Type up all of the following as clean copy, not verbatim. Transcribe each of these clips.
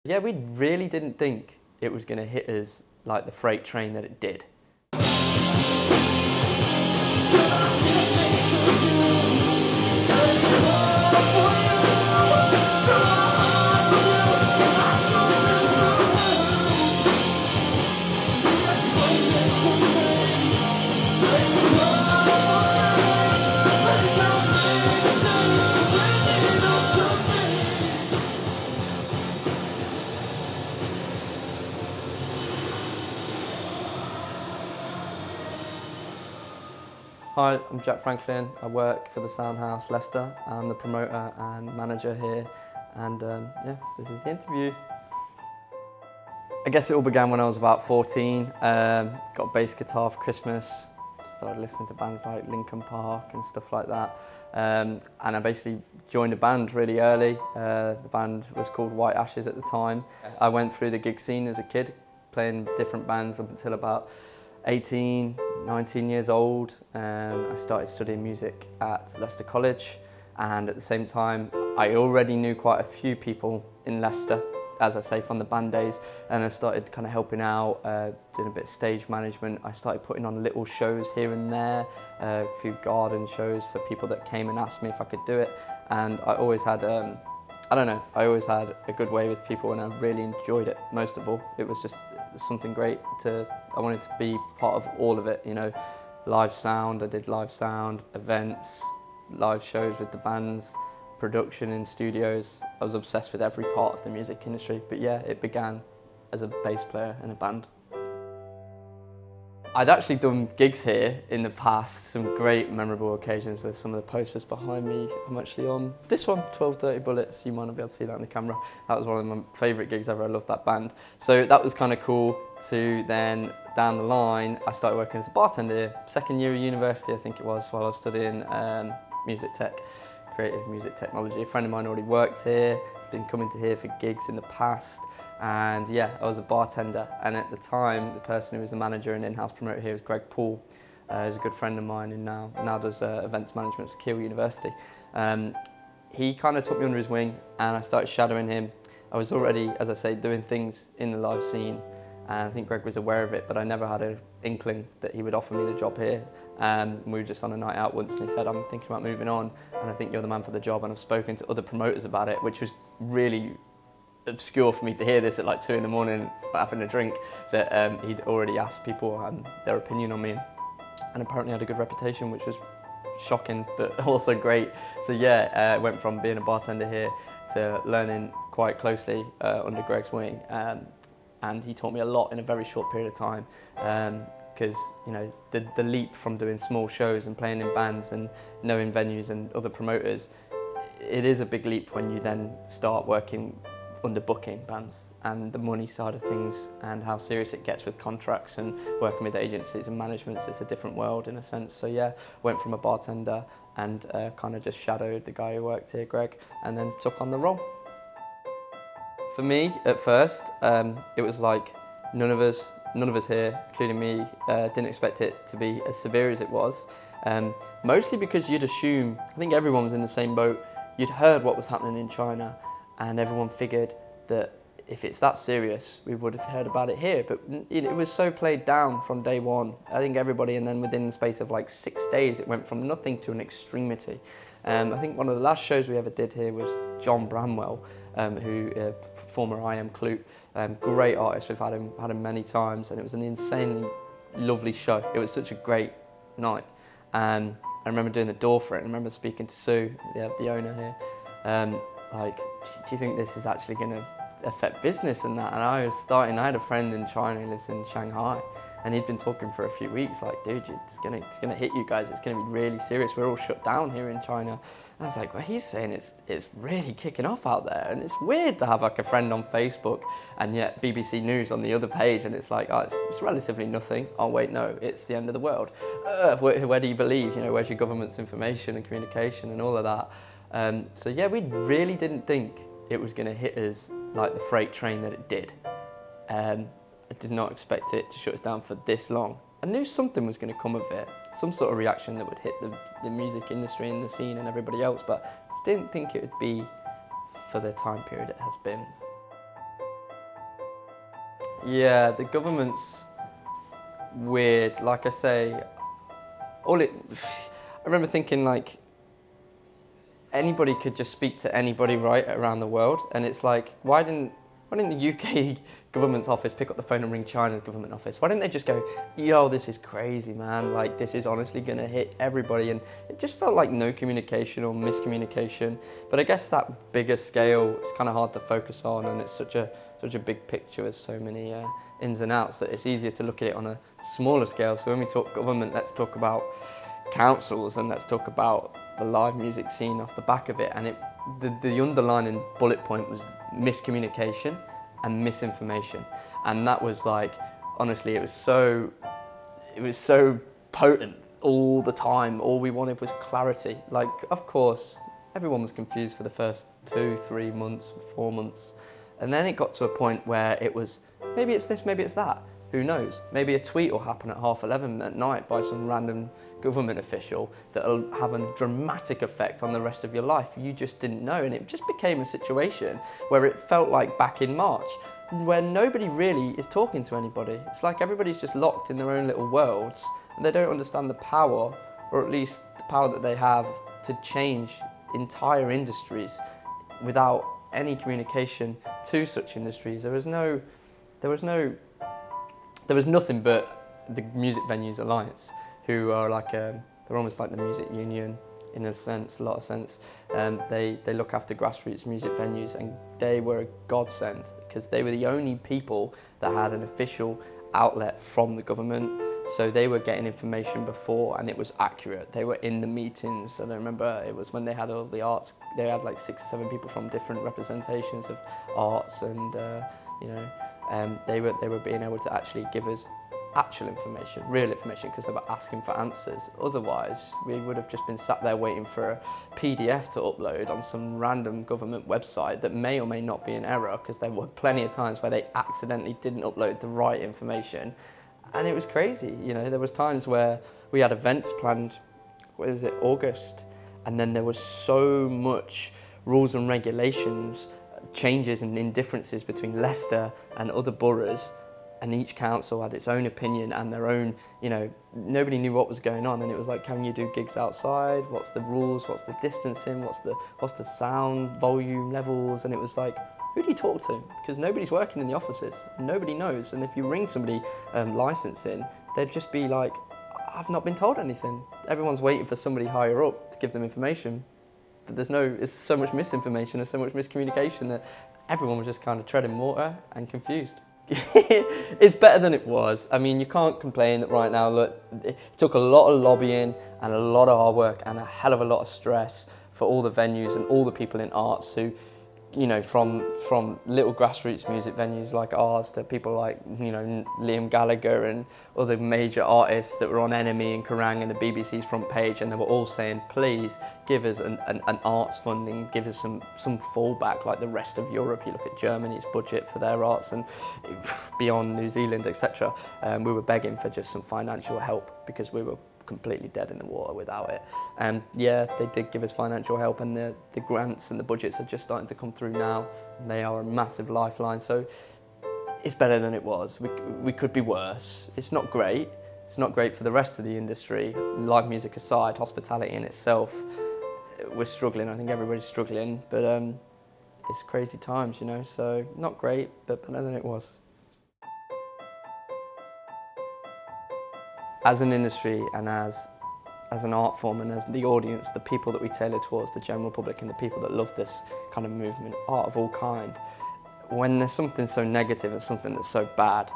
Yeah, we really didn't think it was going to hit us like the freight train that it did. Hi, I'm Jack Franklin. I work for the Soundhouse, Leicester. I'm the promoter and manager here, and yeah, this is the interview. I guess it all began when I was about 14. Got a bass guitar for Christmas, started listening to bands like Linkin Park and stuff like that. And I basically joined a band really early. The band was called White Ashes at the time. I went through the gig scene as a kid, playing different bands up until about 18, 19 years old. I started studying music at Leicester College, and at the same time I already knew quite a few people in Leicester, as I say, from the band days, and I started kind of helping out, doing a bit of stage management. I started putting on little shows here and there, a few garden shows for people that came and asked me if I could do it, and I always had I don't know, I always had a good way with people, and I really enjoyed it. Most of all, it was just something great I wanted to be part of all of it, you know. Live sound, I did live sound, events, live shows with the bands, production in studios. I was obsessed with every part of the music industry, but yeah, it began as a bass player in a band. I'd actually done gigs here in the past, some great memorable occasions with some of the posters behind me. I'm actually on this one, 12 Dirty Bullets. You might not be able to see that on the camera. That was one of my favourite gigs ever. I love that band. So that was kind of cool. To then, down the line, I started working as a bartender, second year of university I think it was, while I was studying music tech, creative music technology. A friend of mine already worked here, been coming to here for gigs in the past. And yeah, I was a bartender, and at the time the person who was the manager and in-house promoter here was Greg Paul. He's a good friend of mine who now does events management at Keele University. He kind of took me under his wing and I started shadowing him. I was already, as I say, doing things in the live scene, and I think Greg was aware of it, but I never had an inkling that he would offer me the job here. We were just on a night out once and he said, I'm thinking about moving on and I think you're the man for the job, and I've spoken to other promoters about it, which was really obscure for me to hear this at like 2 in the morning having a drink, that he'd already asked people their opinion on me, and apparently had a good reputation, which was shocking but also great. So yeah, I went from being a bartender here to learning quite closely under Greg's wing, and he taught me a lot in a very short period of time, because you know, the leap from doing small shows and playing in bands and knowing venues and other promoters, it is a big leap when you then start working under booking bands and the money side of things and how serious it gets with contracts and working with agencies and managements. It's a different world in a sense. So yeah, went from a bartender and kind of just shadowed the guy who worked here, Greg, and then took on the role. For me, at first, it was like none of us here, including me, didn't expect it to be as severe as it was. Mostly because you'd assume, I think everyone was in the same boat, you'd heard what was happening in China, and everyone figured that if it's that serious, we would have heard about it here. But it was so played down from day one. I think everybody, and then within the space of like 6 days, it went from nothing to an extremity. I think one of the last shows we ever did here was John Bramwell, who former I Am Clute, great artist. We've had him many times, and it was an insanely lovely show. It was such a great night. I remember doing the door for it. I remember speaking to Sue, the owner here, like, do you think this is actually going to affect business and that? And I had a friend in China who lives in Shanghai, and he'd been talking for a few weeks, like, dude, it's gonna hit you guys, it's gonna be really serious, we're all shut down here in China. And I was like, well, he's saying it's really kicking off out there, and it's weird to have like a friend on Facebook and yet BBC News on the other page, and it's like, oh, it's relatively nothing. Oh wait, no, it's the end of the world. Where do you believe? You know, where's your government's information and communication and all of that? So yeah, we really didn't think it was going to hit us like the freight train that it did. I did not expect it to shut us down for this long. I knew something was going to come of it, some sort of reaction that would hit the music industry and the scene and everybody else, but didn't think it would be for the time period it has been. Yeah, the government's weird. Like I say, all it. I remember thinking like anybody could just speak to anybody right around the world, and it's like why didn't the UK government's office pick up the phone and ring China's government office? Why didn't they just go, yo, this is crazy, man, like this is honestly gonna hit everybody? And it just felt like no communication or miscommunication. But I guess that bigger scale is kind of hard to focus on, and it's such a big picture with so many ins and outs that it's easier to look at it on a smaller scale. So when we talk government, let's talk about councils and let's talk about the live music scene off the back of it. And the underlining bullet point was miscommunication and misinformation. And that was like, honestly, it was so potent all the time. All we wanted was clarity. Like, of course, everyone was confused for the first 2, 3 months, 4 months. And then it got to a point where it was, maybe it's this, maybe it's that. Who knows? Maybe a tweet will happen at 11:30 at night by some random government official that'll have a dramatic effect on the rest of your life. You just didn't know, and it just became a situation where it felt like back in March, where nobody really is talking to anybody. It's like everybody's just locked in their own little worlds, and they don't understand the power, or at least the power that they have to change entire industries without any communication to such industries. There was nothing but the Music Venues Alliance, who are like they're almost like the music union in a sense, a lot of sense. They look after grassroots music venues, and they were a godsend because they were the only people that had an official outlet from the government. So they were getting information before, and it was accurate. They were in the meetings, and I remember it was when they had all the arts. They had like 6 or 7 people from different representations of arts, and they were being able to actually give us actual information, real information, because they were asking for answers. Otherwise, we would have just been sat there waiting for a PDF to upload on some random government website that may or may not be in error, because there were plenty of times where they accidentally didn't upload the right information. And it was crazy, there was times where we had events planned, August, and then there was so much rules and regulations, changes and indifferences between Leicester and other boroughs, and each council had its own opinion and their own, nobody knew what was going on, and it was like, can you do gigs outside? What's the rules? What's the distancing? What's the sound volume levels? And it was like, who do you talk to? Because nobody's working in the offices, nobody knows. And if you ring somebody licensing, they'd just be like, I've not been told anything. Everyone's waiting for somebody higher up to give them information. But it's so much misinformation and so much miscommunication that everyone was just kind of treading water and confused. It's better than it was. I mean, you can't complain that right now, look, it took a lot of lobbying and a lot of hard work and a hell of a lot of stress for all the venues and all the people in arts who, from little grassroots music venues like ours to people like, Liam Gallagher and other major artists that were on Enemy and Kerrang and the BBC's front page, and they were all saying, please give us an arts funding, give us some fallback like the rest of Europe. You look at Germany's budget for their arts and beyond, New Zealand, etc. We were begging for just some financial help because we were completely dead in the water without it. And yeah, they did give us financial help, and the grants and the budgets are just starting to come through now, and they are a massive lifeline. So it's better than it was. We could be worse. It's not great. It's not great for the rest of the industry. Live music aside, hospitality in itself, we're struggling. I think everybody's struggling, but it's crazy times, so not great, but better than it was. As an industry and as an art form and as the audience, the people that we tailor towards, the general public and the people that love this kind of movement, art of all kind, when there's something so negative and something that's so bad,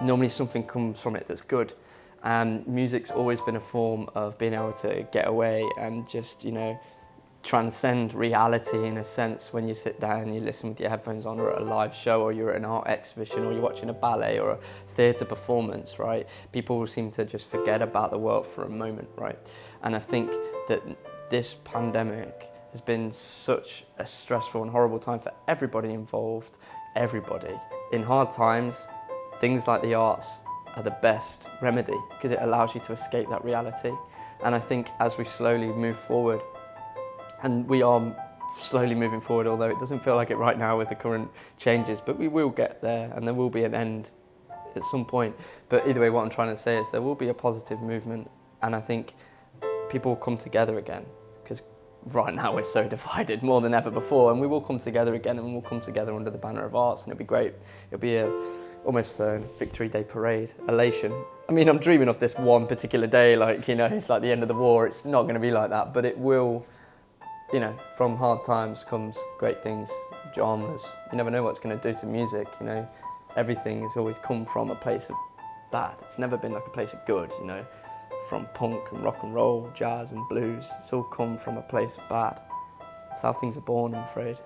normally something comes from it that's good. And music's always been a form of being able to get away and just, transcend reality in a sense. When you sit down and you listen with your headphones on, or at a live show, or you're at an art exhibition, or you're watching a ballet or a theatre performance, right? People seem to just forget about the world for a moment, right? And I think that this pandemic has been such a stressful and horrible time for everybody involved, everybody. In hard times, things like the arts are the best remedy because it allows you to escape that reality. And I think as we slowly move forward, and we are slowly moving forward, although it doesn't feel like it right now with the current changes, but we will get there, and there will be an end at some point. But either way, what I'm trying to say is there will be a positive movement, and I think people will come together again, because right now we're so divided more than ever before, and we will come together again, and we'll come together under the banner of arts, and it'll be great. It'll be almost a Victory Day parade, elation. I mean, I'm dreaming of this one particular day, like, you know, it's like the end of the war. It's not going to be like that, but it will, you know, from hard times comes great things, genres. You never know what's going to do to music, you know. Everything has always come from a place of bad. It's never been like a place of good, you know. From punk and rock and roll, jazz and blues, it's all come from a place of bad. That's how things are born, I'm afraid.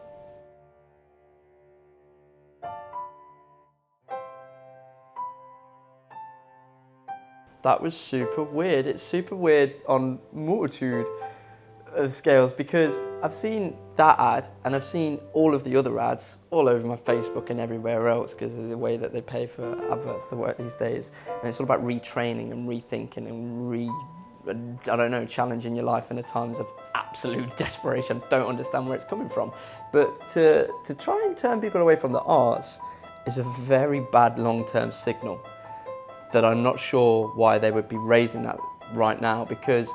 That was super weird. It's super weird on multitude of scales, because I've seen that ad and I've seen all of the other ads all over my Facebook and everywhere else, because of the way that they pay for adverts to work these days. And it's all about retraining and rethinking and I don't know, challenging your life in the times of absolute desperation. I don't understand where it's coming from. But to try and turn people away from the arts is a very bad long-term signal that I'm not sure why they would be raising that right now, because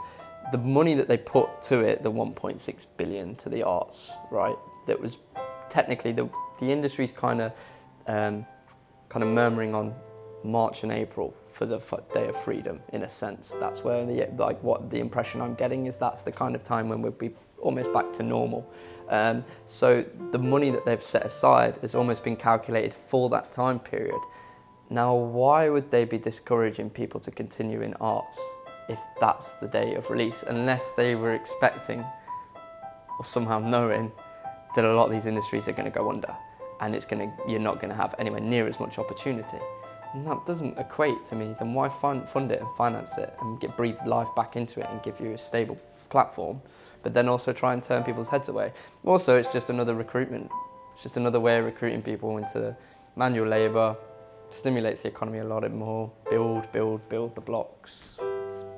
the money that they put to it, the 1.6 billion to the arts, right? That was technically the industry's kind of murmuring on March and April for the Day of Freedom, in a sense. That's where what the impression I'm getting is that's the kind of time when we'll be almost back to normal. So the money that they've set aside has almost been calculated for that time period. Now, why would they be discouraging people to continue in arts if that's the day of release, unless they were expecting or somehow knowing that a lot of these industries are going to go under, and you're not going to have anywhere near as much opportunity? And that doesn't equate to me. Then why fund it and finance it and breathe life back into it and give you a stable platform, but then also try and turn people's heads away? Also, it's just another recruitment. It's just another way of recruiting people into manual labour. Stimulates the economy a lot more. Build the blocks.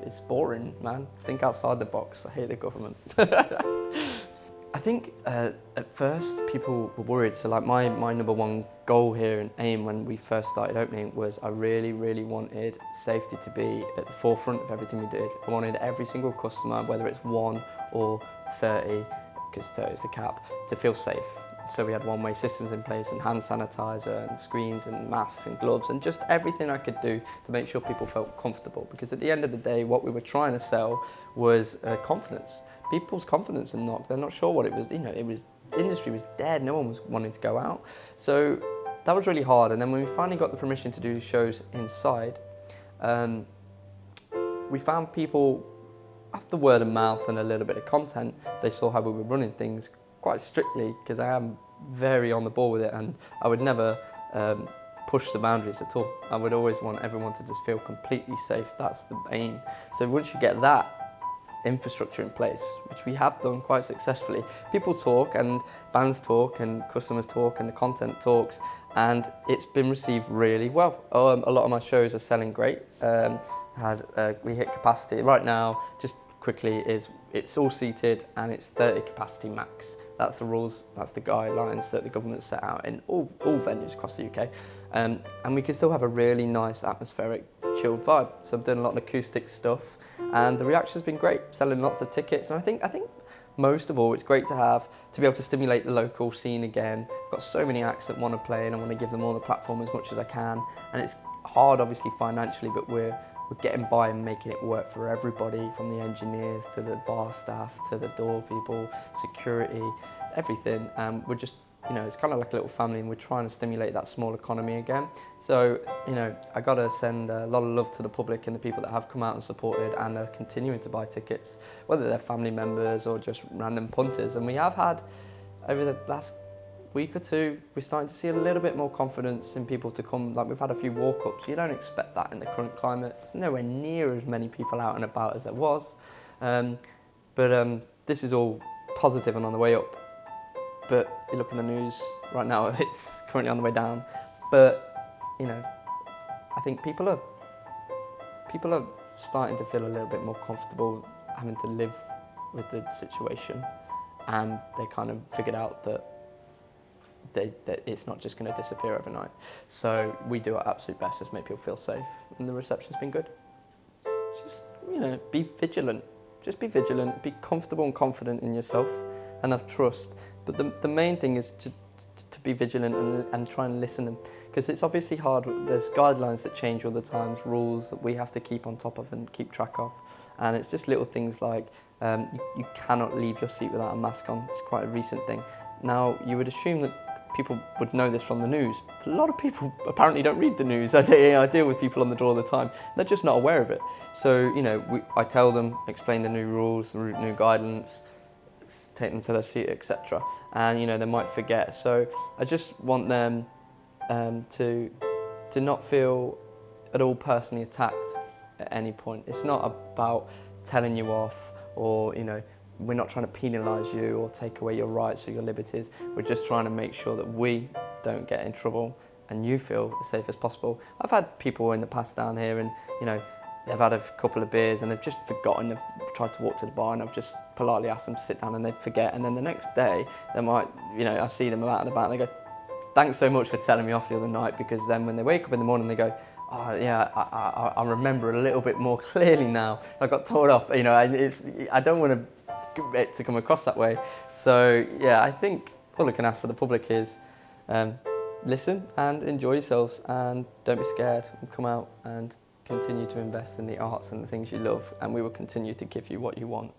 It's boring, man. Think outside the box. I hate the government. I think at first people were worried. So like my number one goal here and aim when we first started opening was I really, really wanted safety to be at the forefront of everything we did. I wanted every single customer, whether it's 1 or 30, because 30 is the cap, to feel safe. So we had one-way systems in place and hand sanitizer and screens and masks and gloves and just everything I could do to make sure people felt comfortable. Because at the end of the day, what we were trying to sell was confidence. People's confidence are knocked. They're not sure what it was. You know, the industry was dead. No one was wanting to go out. So that was really hard. And then when we finally got the permission to do shows inside, we found people, after word of mouth and a little bit of content, they saw how we were running things quite strictly, because I am very on the ball with it, and I would never push the boundaries at all. I would always want everyone to just feel completely safe. That's the aim. So once you get that infrastructure in place, which we have done quite successfully, people talk and bands talk and customers talk and the content talks, and it's been received really well. A lot of my shows are selling great. We hit capacity right now. Just quickly, it's all seated and it's 30 capacity max. That's the rules, that's the guidelines that the government set out in all venues across the UK. And we can still have a really nice atmospheric, chilled vibe. So I've done a lot of acoustic stuff and the reaction's been great, selling lots of tickets. And I think most of all, it's great to be able to stimulate the local scene again. I've got so many acts that want to play and I want to give them all the platform as much as I can. And it's hard, obviously, financially, but we're getting by and making it work for everybody, from the engineers to the bar staff to the door people, security, everything. We're just, it's kind of like a little family, and we're trying to stimulate that small economy again. So, I got to send a lot of love to the public and the people that have come out and supported and are continuing to buy tickets, whether they're family members or just random punters. And we have had, over the last week or two, we're starting to see a little bit more confidence in people to come. Like, we've had a few walk-ups. You don't expect that in the current climate. There's nowhere near as many people out and about as there was. But this is all positive and on the way up. But you look in the news right now, it's currently on the way down. But, I think people are starting to feel a little bit more comfortable having to live with the situation. and they kind of figured out that it's not just going to disappear overnight. So we do our absolute best to make people feel safe, and the reception's been good. Just, be vigilant. Just be vigilant, be comfortable and confident in yourself, and have trust. But the main thing is to be vigilant and try and listen, because it's obviously hard. There's guidelines that change all the time, rules that we have to keep on top of and keep track of. And it's just little things like you cannot leave your seat without a mask on. It's quite a recent thing. Now, you would assume that people would know this from the news. But a lot of people apparently don't read the news. I deal with people on the door all the time. They're just not aware of it. So, I tell them, explain the new rules, the new guidance, take them to their seat, etc. And, they might forget. So I just want them to not feel at all personally attacked at any point. It's not about telling you off, or, we're not trying to penalise you or take away your rights or your liberties. We're just trying to make sure that we don't get in trouble and you feel as safe as possible. I've had people in the past down here and, they've had a couple of beers and they've just forgotten, they've tried to walk to the bar, and I've just politely asked them to sit down and they forget. And then the next day, they might, I see them out and about and they go, thanks so much for telling me off the other night, because then when they wake up in the morning, they go, oh yeah, I remember a little bit more clearly now. I got told off, I don't want it to come across that way. So yeah, I think all I can ask for the public is listen and enjoy yourselves, and don't be scared, and come out and continue to invest in the arts and the things you love, and we will continue to give you what you want.